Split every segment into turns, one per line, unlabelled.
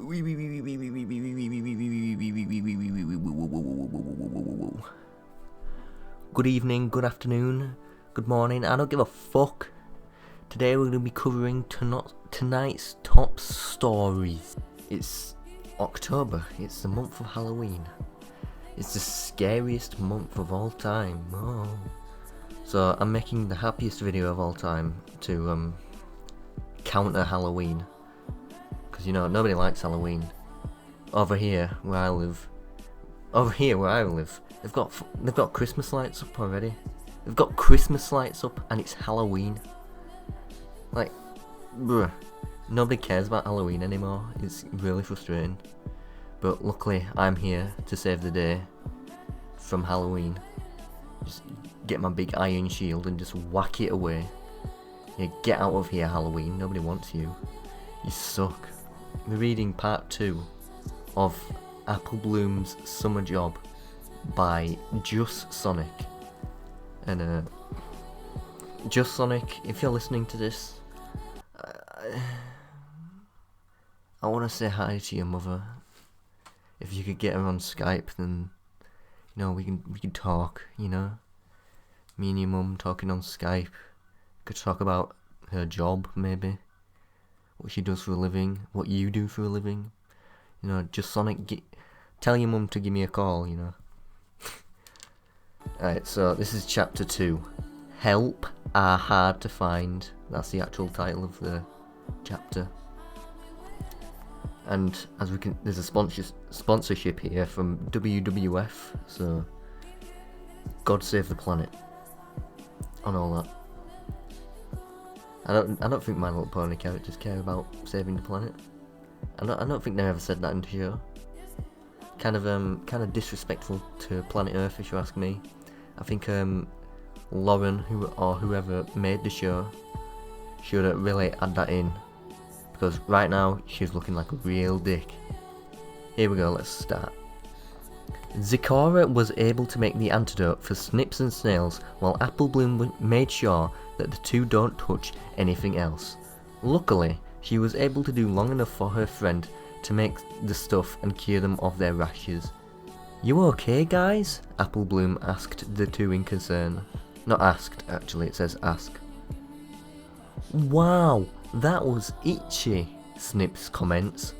Good evening, good afternoon, good morning, I don't give a fuck. Today we're going to be covering tonight's top stories. It's October, it's the month of Halloween. It's the scariest month of all time. Oh. So I'm making the happiest video of all time to counter Halloween. Because you know, nobody likes Halloween. Over here where I live, they've got Christmas lights up already. They've got Christmas lights up and it's Halloween. Like, bruh, nobody cares about Halloween anymore. It's really frustrating. But luckily, I'm here to save the day from Halloween. Just get my big iron shield and just whack it away. Yeah, get out of here, Halloween. Nobody wants you. You suck. We're reading part 2 of Apple Bloom's Summer Job by Just Sonic. And Just Sonic, if you're listening to this, I want to say hi to your mother. If you could get her on Skype, then you know we can talk. You know, me and your mum talking on Skype. Could talk about her job, maybe what she does for a living, what you do for a living. You know, Just Sonic. Tell your mum to give me a call. You know. Alright, so this is chapter 2. Help are hard to find. That's the actual title of the chapter. And as we can, there's a sponsorship here from WWF. So, God save the planet. On all that. I don't think My Little Pony characters care about saving the planet. I don't think they ever said that in the show. Kind of disrespectful to planet Earth, if you ask me. I think Lauren, whoever made the show, should have really add that in, because right now she's looking like a real dick. Here we go. Let's start. Zikora was able to make the antidote for Snips and Snails, while Apple Bloom made sure that the two don't touch anything else. Luckily, she was able to do long enough for her friend to make the stuff and cure them of their rashes. You okay, guys? Apple Bloom asked the two in concern. Not asked, actually, it says ask. Wow, that was itchy, Snips comments,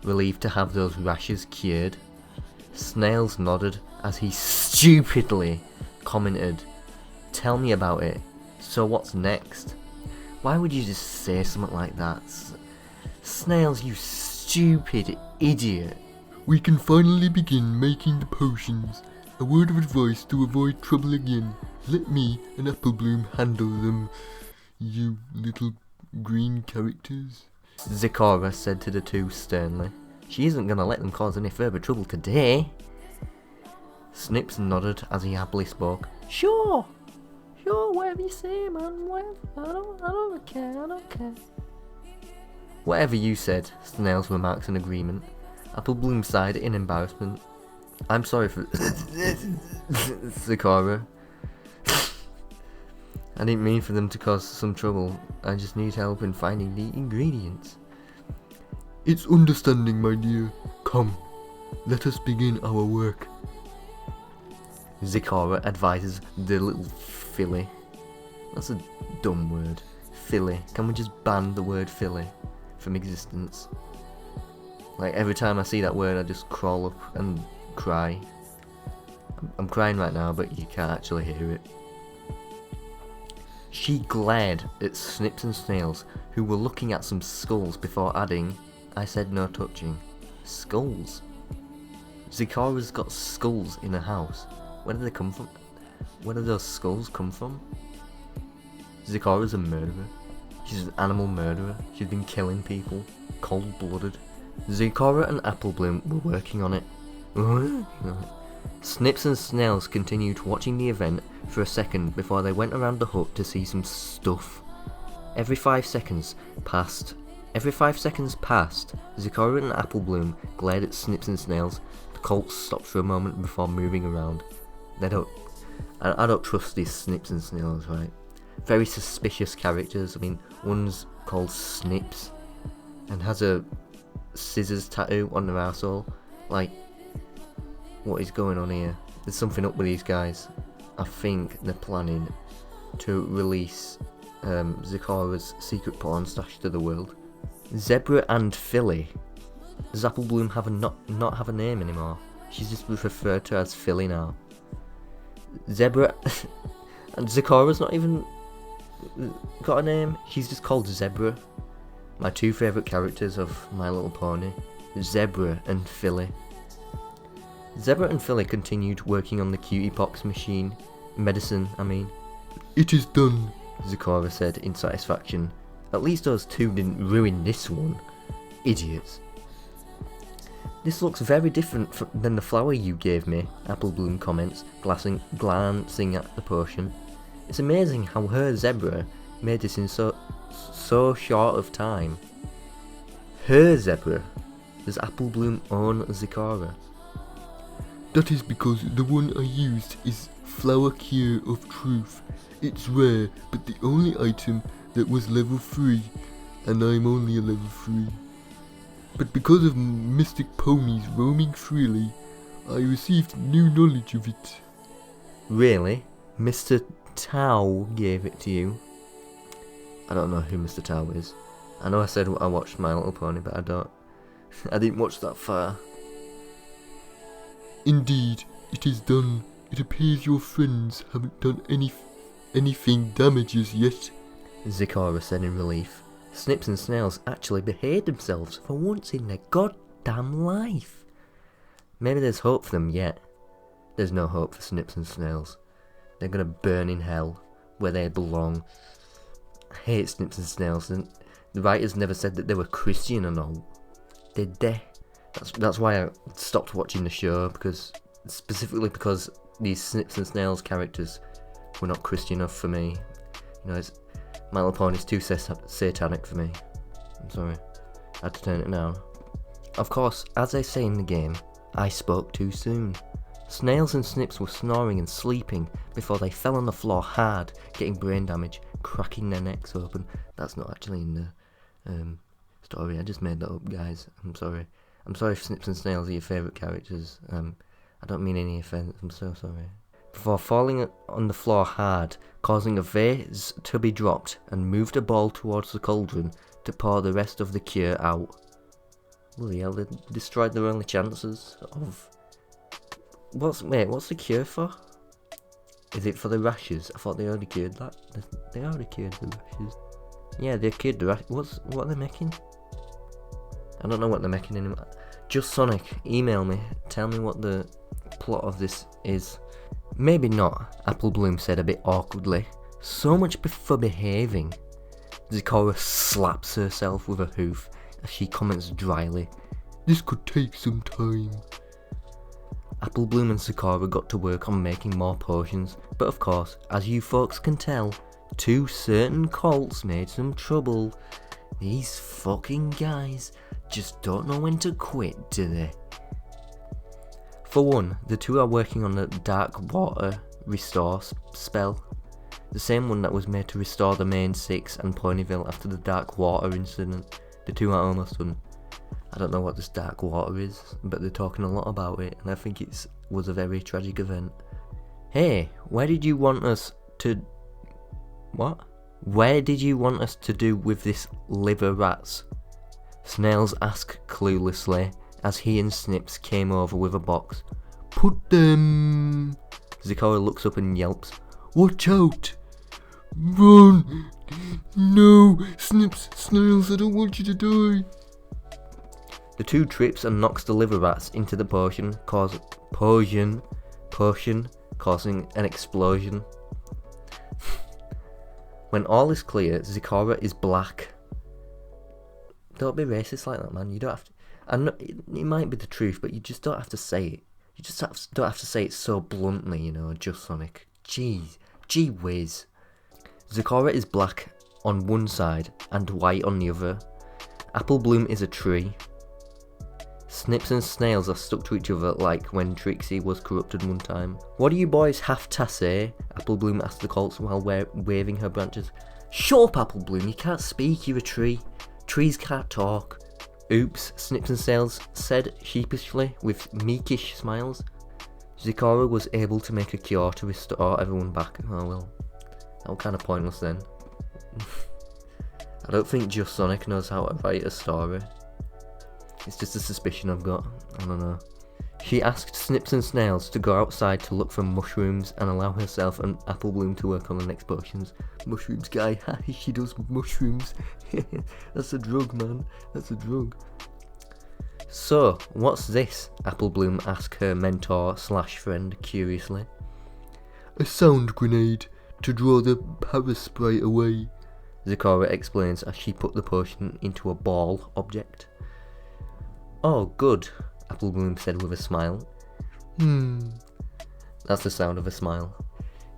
relieved to have those rashes cured. Snails nodded as he stupidly commented, "Tell me about it. So what's next?" Why would you just say something like that? Snails, you stupid idiot.
We can finally begin making the potions. A word of advice to avoid trouble again. Let me and Apple Bloom handle them, you little green characters.
Zikora said to the two sternly. She isn't gonna let them cause any further trouble today. Snips nodded as he happily spoke. Sure, whatever you say, man, whatever. I don't care. Whatever you said, Snails remarked in agreement. Apple Bloom sighed in embarrassment. I'm sorry for Zikora. I didn't mean for them to cause some trouble. I just need help in finding the ingredients.
It's understanding, my dear. Come, let us begin our work.
Zikora advises the little filly. That's a dumb word. Filly. Can we just ban the word filly from existence? Like, every time I see that word I just crawl up and cry. I'm crying right now, but you can't actually hear it. She glared at Snips and Snails, who were looking at some skulls before adding, "I said no touching." Skulls? Zikora's got skulls in her house. Where do they come from? Where do those skulls come from? Zikora's a murderer. She's an animal murderer. She's been killing people. Cold-blooded. Zikora and Apple Bloom were working on it. Snips and Snails continued watching the event for a second before they went around the hut to see some stuff. Every 5 seconds passed, Zikora and Apple Bloom glared at Snips and Snails. The colts stopped for a moment before moving around. I don't trust these Snips and Snails, right? Very suspicious characters. I mean, one's called Snips and has a scissors tattoo on their arsehole. Like, what is going on here? There's something up with these guys. I think they're planning to release Zikora's secret porn stash to the world. Zebra and Philly. Does Apple Bloom not have a name anymore? She's just referred to as Philly now. Zebra and Zikora's not even got a name. She's just called Zebra. My two favourite characters of My Little Pony, Zebra and Philly. Zebra and Philly continued working on the cutie pox medicine.
It is done,
Zikora said in satisfaction. At least those two didn't ruin this one. Idiots. This looks very different than the flower you gave me, Apple Bloom comments, glancing at the potion. It's amazing how her Zebra made this in so short of time. Her Zebra? Does Apple Bloom own Zikora?
That is because the one I used is Flower Cure of Truth. It's rare, but the only item that was level 3, and I'm only a level 3. But because of mystic ponies roaming freely, I received new knowledge of it.
Really? Mr. Tao gave it to you? I don't know who Mr. Tao is. I know I said I watched My Little Pony, but I didn't watch that far.
Indeed, it is done. It appears your friends haven't done anything damages yet,
Zikora said in relief. Snips and Snails actually behaved themselves for once in their goddamn life. Maybe there's hope for them yet. There's no hope for Snips and Snails. They're gonna burn in hell, where they belong. I hate Snips and Snails, and the writers never said that they were Christian and all. Did they? That's why I stopped watching the show, specifically because these Snips and Snails characters were not Christian enough for me. You know, My Little Pony's too satanic for me. I'm sorry. I had to turn it down. Of course, as they say in the game, I spoke too soon. Snails and Snips were snoring and sleeping before they fell on the floor hard, getting brain damage, cracking their necks open. That's not actually in the story. I just made that up, guys. I'm sorry. I'm sorry if Snips and Snails are your favourite characters. I don't mean any offence. I'm so sorry. Before falling on the floor hard, causing a vase to be dropped, and moved a ball towards the cauldron to pour the rest of the cure out. Bloody hell, they destroyed their only chances of... What's the cure for? Is it for the rashes? I thought they already cured that. They already cured the rashes. Yeah, they cured the rashes. What are they making? I don't know what they're making anymore. Just Sonic, email me. Tell me what the plot of this is. Maybe not, Apple Bloom said a bit awkwardly. So much for behaving. Zikora slaps herself with a hoof as she comments dryly.
This could take some time.
Apple Bloom and Zikora got to work on making more potions, but of course, as you folks can tell, two certain colts made some trouble. These fucking guys just don't know when to quit, do they? For one, the two are working on the Dark Water Restore spell. The same one that was made to restore the main six and Ponyville after the Dark Water incident. The two are almost done. I don't know what this Dark Water is, but they're talking a lot about it, and I think it was a very tragic event. Hey, where did you want us to... What? Where did you want us to do with this liver rats? Snails asked cluelessly as he and Snips came over with a box.
Put them...
Zikora looks up and yelps.
Watch out! Run! No! Snips, Snails, I don't want you to die!
The two trips and knocks the liver rats into the potion, causing an explosion. When all is clear, Zikora is black. Don't be racist like that, man. You don't have to. I know, it might be the truth, but you just don't have to say it. You just don't have to say it so bluntly, you know, just Sonic. Gee whiz. Zikora is black on one side and white on the other. Apple Bloom is a tree. Snips and Snails are stuck to each other like when Trixie was corrupted one time. What do you boys have to say? Apple Bloom asked the colts while waving her branches. Shut up, Apple Bloom, you can't speak, you're a tree. Trees can't talk. Oops, Snips and Snails said sheepishly with meekish smiles. Zikora was able to make a cure to restore everyone back. Oh well, that was kind of pointless then. I don't think Just Sonic knows how to write a story. It's just a suspicion I've got. I don't know. She asked Snips and Snails to go outside to look for mushrooms and allow herself and Apple Bloom to work on the next potions. Mushrooms guy, she does mushrooms. That's a drug, man. That's a drug. So, what's this? Apple Bloom asked her mentor / friend curiously.
A sound grenade to draw the parasprite away.
Zikora explains as she put the potion into a ball object. Oh, good, Apple Bloom said with a smile. That's the sound of a smile.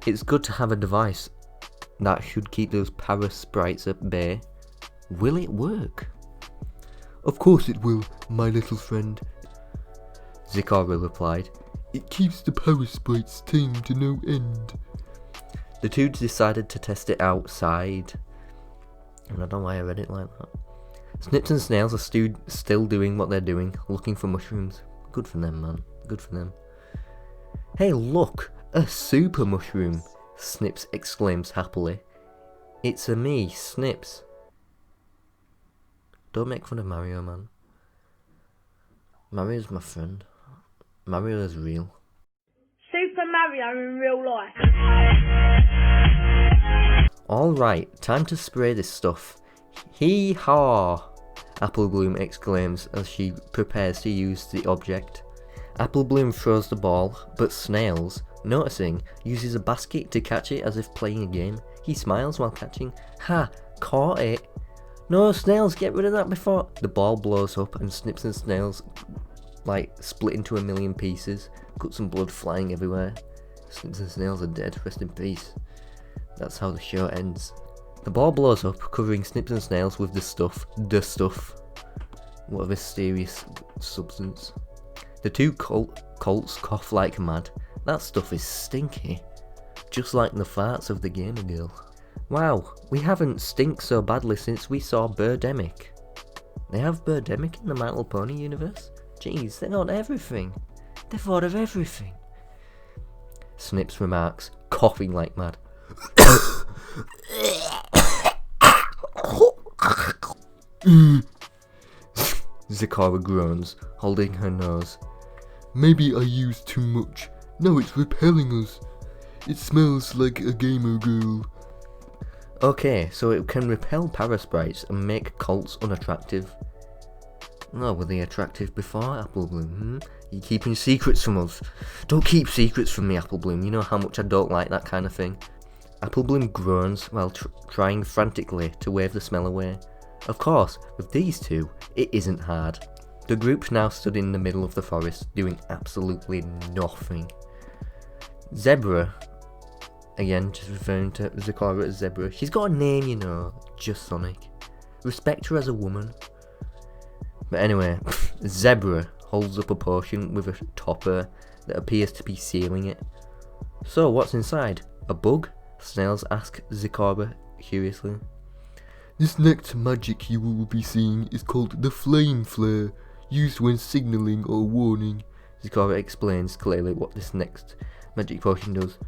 It's good to have a device that should keep those parasprites at bay. Will it work?
Of course it will, my little friend,
Zikora replied.
It keeps the parasprites tame to no end.
The two decided to test it outside. And I don't know why I read it like that. Snips and Snails are still doing what they're doing, looking for mushrooms. Good for them, man. Good for them. Hey, look! A super mushroom! Snips exclaims happily. It's a me, Snips. Don't make fun of Mario, man. Mario's my friend. Mario is real.
Super Mario in real life.
Alright, time to spray this stuff. Hee-haw! Apple Bloom exclaims as she prepares to use the object. Apple Bloom throws the ball, but Snails, noticing, uses a basket to catch it as if playing a game. He smiles while catching. Ha! Caught it! No, Snails, get rid of that before... The ball blows up and Snips and Snails, split into a million pieces. Guts and blood flying everywhere. Snips and Snails are dead, rest in peace. That's how the show ends. The ball blows up, covering Snips and Snails with the stuff. The stuff. What a mysterious substance. The two colts cough like mad. That stuff is stinky. Just like the farts of the gamer girl. Wow, we haven't stinked so badly since we saw Birdemic. They have Birdemic in the My Little Pony universe? Jeez, they got everything. They thought of everything. Snips remarks, coughing like mad. Zikora groans, holding her nose.
Maybe I used too much. Now it's repelling us. It smells like a gamer girl.
Okay, so it can repel parasprites and make colts unattractive. Oh, were they attractive before, Apple Bloom? You keeping secrets from us? Don't keep secrets from me, Apple Bloom. You know how much I don't like that kind of thing. Apple Bloom groans while trying frantically to wave the smell away. Of course, with these two, it isn't hard. The group now stood in the middle of the forest, doing absolutely nothing. Zebra, again, just referring to Zikora as Zebra. She's got a name, you know, Just Sonic. Respect her as a woman. But anyway, Zebra holds up a potion with a topper that appears to be sealing it. So, what's inside? A bug? Snails ask Zikora curiously.
This next magic you will be seeing is called the Flame Flare, used when signalling or warning.
Zikora explains clearly what this next magic potion does.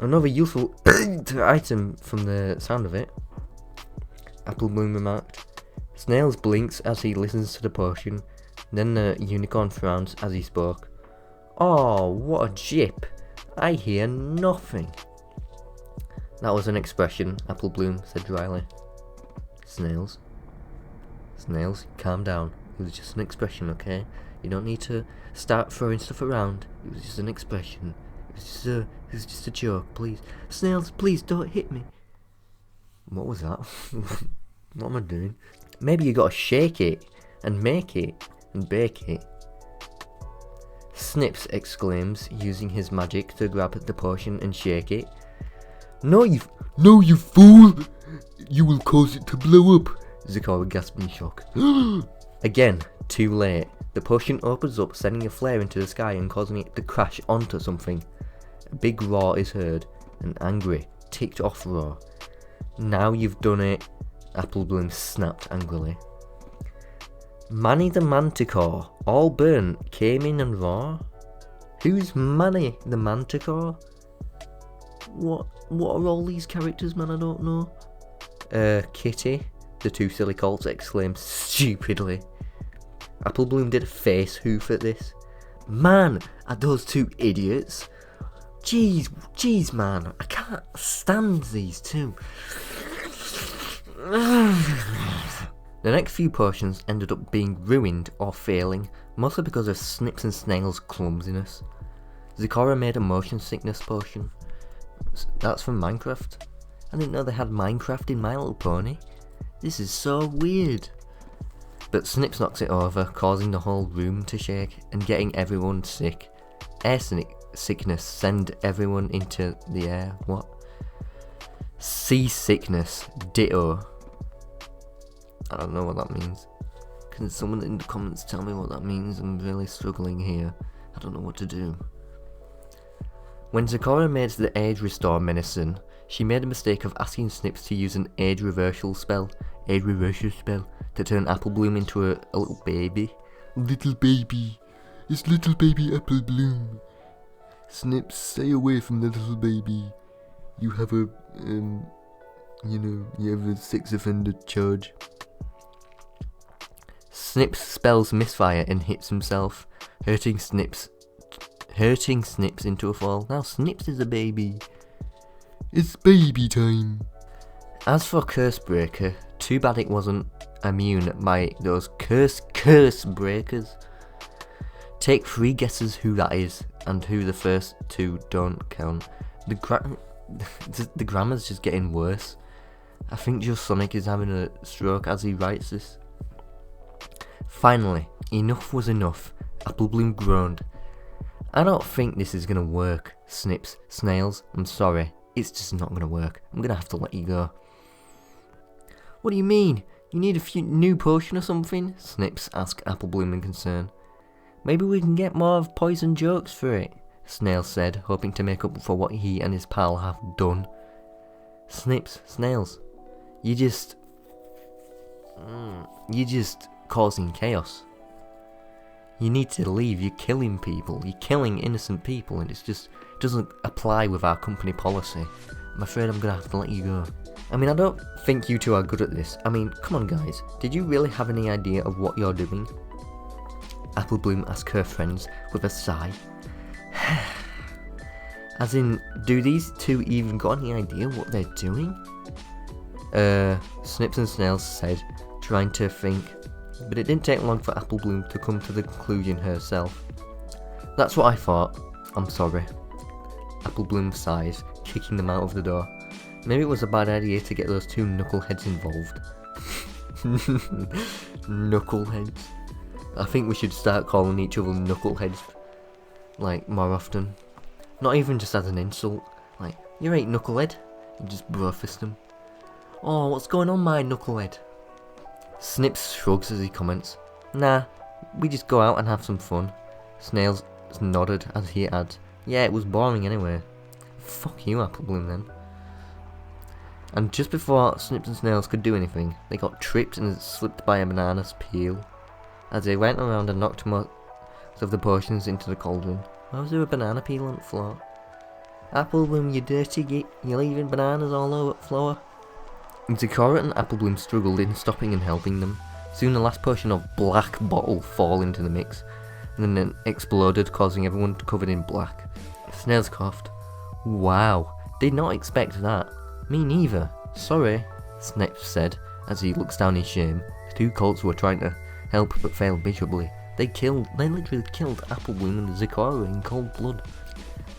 Another useful item from the sound of it, Apple Bloom remarked. Snails blinks as he listens to the potion, then the unicorn frowns as he spoke. Oh, what a jip! I hear nothing. That was an expression, Apple Bloom said dryly. Snails, calm down. It was just an expression, okay? You don't need to start throwing stuff around. It was just an expression. It was just a joke, please. Snails, please don't hit me. What was that? What am I doing? Maybe you gotta shake it, and make it, and bake it. Snips exclaims, using his magic to grab the potion and shake it. No, you
fool! You will cause it to blow up.
Zikora gasped in shock. Again, too late. The potion opens up, sending a flare into the sky and causing it to crash onto something. A big roar is heard, an angry, ticked off roar. Now you've done it, Apple Bloom snapped angrily. Manny the Manticore, all burnt, came in and raw. Who's Manny the Manticore? What are all these characters, man? I don't know. Kitty, the two silly colts exclaimed stupidly. Applebloom did a face hoof at this. Man, are those two idiots? Jeez, man, I can't stand these two. The next few potions ended up being ruined or failing, mostly because of Snips and Snail's clumsiness. Zecora made a motion sickness potion. That's from Minecraft. I didn't know they had Minecraft in My Little Pony. This is so weird. But Snips knocks it over, causing the whole room to shake and getting everyone sick. Air sickness send everyone into the air. What? Seasickness. Ditto. I don't know what that means. Can someone in the comments tell me what that means? I'm really struggling here. I don't know what to do. When Zecora made the age restore medicine, she made a mistake of asking Snips to use an age reversal spell to turn Applebloom into a little baby.
Little baby. It's little baby Applebloom. Snips, stay away from the little baby. You have a, you have a sex offender charge.
Snips spells misfire and hits himself, hurting Snips into a fall. Now Snips is a baby.
It's baby time.
As for Cursebreaker, too bad it wasn't immune by those curse breakers. Take 3 guesses who that is, and who the first 2 don't count. The grammar's just getting worse. I think Just Sonic is having a stroke as he writes this. Finally, enough was enough. Applebloom groaned. I don't think this is gonna work, Snips, Snails, I'm sorry. It's just not gonna work. I'm gonna have to let you go. What do you mean? You need a new potion or something? Snips asked Applebloom in concern. Maybe we can get more of poison jokes for it, Snails said, hoping to make up for what he and his pal have done. Snips, Snails, you're just causing chaos. You need to leave, you're killing people, you're killing innocent people, and it just doesn't apply with our company policy. I'm afraid I'm gonna have to let you go. I mean, I don't think you two are good at this. I mean, come on guys, did you really have any idea of what you're doing? Applebloom asked her friends with a sigh. As in, do these two even got any idea what they're doing? Snips and Snails said, trying to think, but it didn't take long for Applebloom to come to the conclusion herself. That's what I thought. I'm sorry. Applebloom sighs, kicking them out of the door. Maybe it was a bad idea to get those 2 knuckleheads involved. Knuckleheads. I think we should start calling each other knuckleheads, like, more often. Not even just as an insult. Like, you ain't knucklehead. You just bro fist him. Oh, what's going on, my knucklehead? Snips shrugs as he comments. Nah, we just go out and have some fun. Snails nodded as he adds, yeah, it was boring anyway. Fuck you, Applebloom, then. And just before Snips and Snails could do anything, they got tripped and slipped by a banana's peel. As they went around and knocked most of the potions into the cauldron. Why was there a banana peel on the floor? Applebloom, you dirty git, you're leaving bananas all over the floor. Zecora and Applebloom struggled in stopping and helping them. Soon the last potion of black bottle fall into the mix, and then it exploded, causing everyone covered in black. Snails coughed. Wow, did not expect that. Me neither. Sorry, Snips said, as he looks down in shame. The 2 colts were trying to help but failed miserably. They literally killed Applebloom and Zecora in cold blood.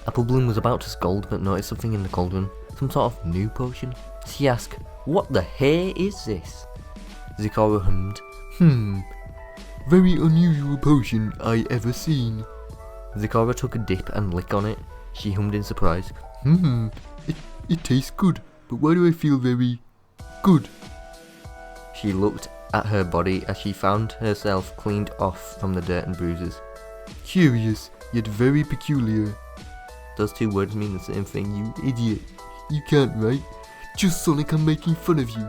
Applebloom was about to scold but noticed something in the cauldron, some sort of new potion. She asked, what the hell is this? Zecora hummed,
Very unusual potion I ever seen.
Zecora took a dip and lick on it. She hummed in surprise.
It tastes good, but why do I feel very good?
She looked at her body as she found herself cleaned off from the dirt and bruises.
Curious, yet very peculiar.
Those 2 words mean the same thing, you idiot.
You can't write. Just Sonic, I'm making fun of you.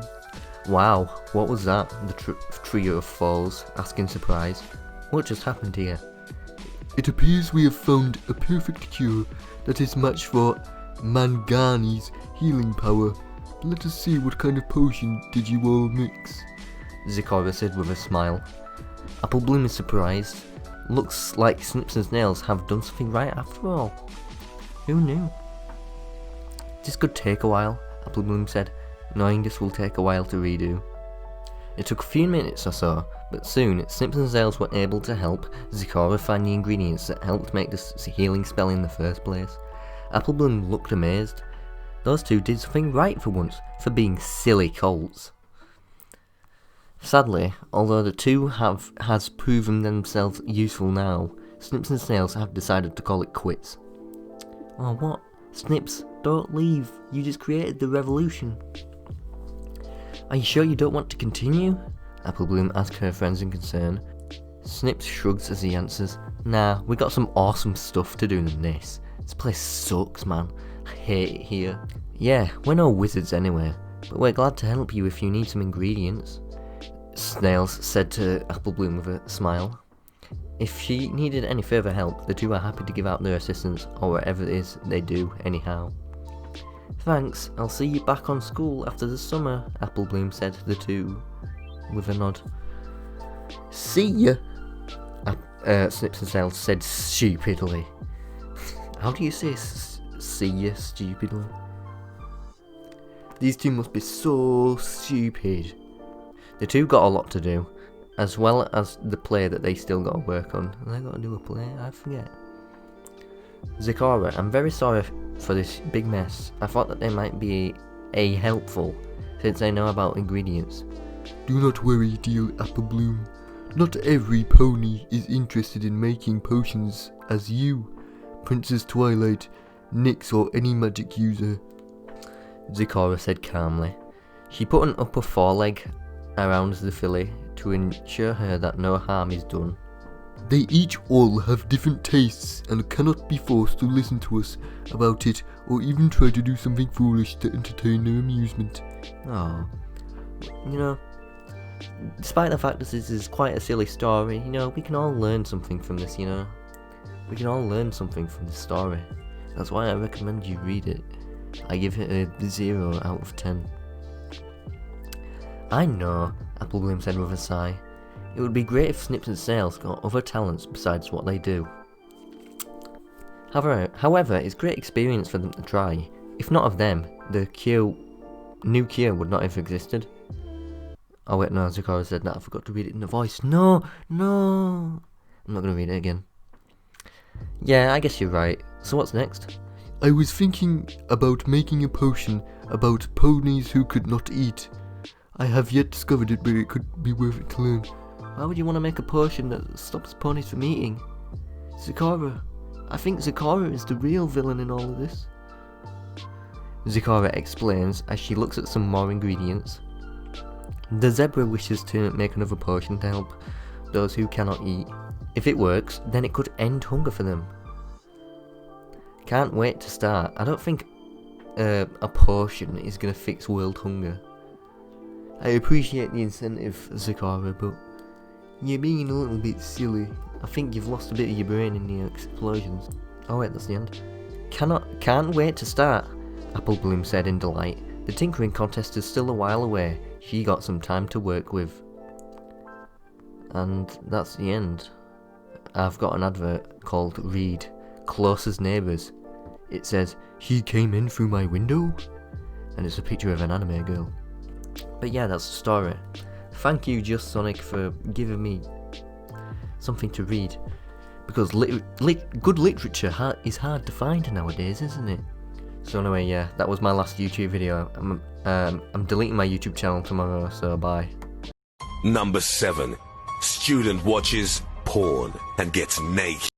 Wow, what was that? The trio of foals asked in surprise. What just happened here?
It appears we have found a perfect cure that is matched for Mangani's healing power. Let us see, what kind of potion did you all mix?
Zikora said with a smile. Apple Bloom is surprised. Looks like Snips and Snails have done something right after all. Who knew? This could take a while, Apple Bloom said, knowing this will take a while to redo. It took a few minutes or so, but soon Snips and Snails were able to help Zikora find the ingredients that helped make this healing spell in the first place. Apple Bloom looked amazed. Those two did something right for once, for being silly colts. Sadly, although the two has proven themselves useful now, Snips and Snails have decided to call it quits. Oh what? Snips, don't leave. You just created the revolution. Are you sure you don't want to continue? Apple Bloom asked her friends in concern. Snips shrugs as he answers, Nah, we got some awesome stuff to do than this. This place sucks, man. I hate it here. Yeah, we're no wizards anyway, but we're glad to help you if you need some ingredients. Snails said to Apple Bloom with a smile. If she needed any further help, the two are happy to give out their assistance, or whatever it is they do anyhow. Thanks, I'll see you back on school after the summer, Apple Bloom said to the two, with a nod. See ya, Snips and Snails said stupidly. How do you say see ya stupidly? These two must be so stupid. The two got a lot to do, as well as the play that they still got to work on. And they got to do a play, I forget. Zikora, I'm very sorry for this big mess. I thought that they might be helpful, since they know about ingredients.
Do not worry, dear Apple Bloom. Not every pony is interested in making potions as you, Princess Twilight, Nyx, or any magic user.
Zikora said calmly. She put an upper foreleg around the filly to ensure her that no harm is done.
They each all have different tastes and cannot be forced to listen to us about it or even try to do something foolish to entertain their amusement.
Oh, you know, despite the fact that this is quite a silly story, you know, we can all learn something from this, you know. We can all learn something from this story. That's why I recommend you read it. I give it a 0 out of 10. I know, Apple Bloom said with a sigh. It would be great if Snips and Snails got other talents besides what they do. However, it's great experience for them to try. If not of them, the new cure would not have existed. Oh wait, no, Zikora said that. I forgot to read it in the voice. No! I'm not going to read it again. Yeah, I guess you're right. So what's next?
I was thinking about making a potion about ponies who could not eat. I have yet discovered it, but it could be worth it to learn.
Why would you want to make a potion that stops ponies from eating? Zikora. I think Zikora is the real villain in all of this. Zikora explains as she looks at some more ingredients. The zebra wishes to make another potion to help those who cannot eat. If it works, then it could end hunger for them. Can't wait to start. I don't think a potion is going to fix world hunger. I appreciate the incentive, Zikora, but you're being a little bit silly. I think you've lost a bit of your brain in the explosions. Oh wait, that's the end. Can't wait to start, Apple Bloom said in delight. The tinkering contest is still a while away. She got some time to work with. And that's the end. I've got an advert called Read, Close as Neighbours. It says, "He came in through my window?" And it's a picture of an anime girl. But yeah, that's the story. Thank you, Just Sonic, for giving me something to read. Because good literature is hard to find nowadays, isn't it? So anyway, yeah, that was my last YouTube video. I'm deleting my YouTube channel tomorrow, so bye.
Number 7. Student watches porn and gets naked.